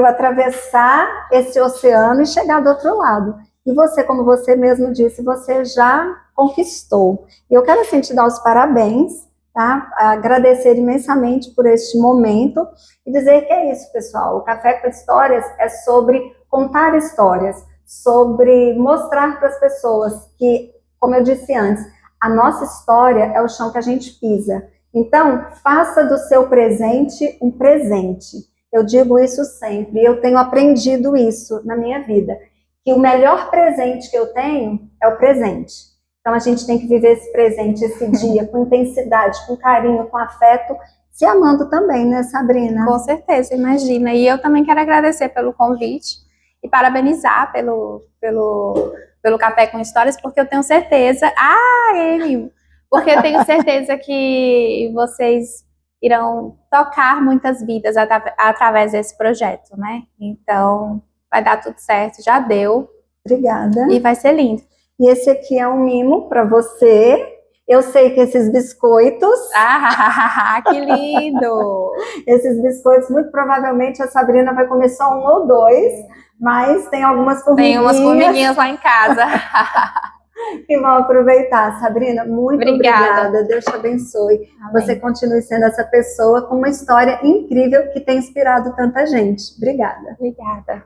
atravessar esse oceano e chegar do outro lado. E você, como você mesmo disse, você já conquistou. E eu quero assim te dar os parabéns, tá? Agradecer imensamente por este momento e dizer que é isso, pessoal. O Café com Histórias é sobre contar histórias, sobre mostrar para as pessoas que, como eu disse antes, a nossa história é o chão que a gente pisa. Então, faça do seu presente um presente. Eu digo isso sempre, e eu tenho aprendido isso na minha vida, que o melhor presente que eu tenho é o presente. Então, a gente tem que viver esse presente, esse dia, com intensidade, com carinho, com afeto, se amando também, né, Sabrina? Com certeza, imagina. E eu também quero agradecer pelo convite e parabenizar pelo Café com Histórias, porque eu tenho certeza... porque eu tenho certeza que vocês irão tocar muitas vidas através desse projeto, né? Então, vai dar tudo certo, já deu. Obrigada. E vai ser lindo. E esse aqui é um mimo para você. Eu sei que esses biscoitos... que lindo! Esses biscoitos, muito provavelmente a Sabrina vai comer só um ou dois, mas tem algumas formiguinhas. Tem umas formiguinhas lá em casa. Que vão aproveitar. Sabrina, muito obrigada. Deus te abençoe. Amém. Você continue sendo essa pessoa com uma história incrível que tem inspirado tanta gente. Obrigada. Obrigada.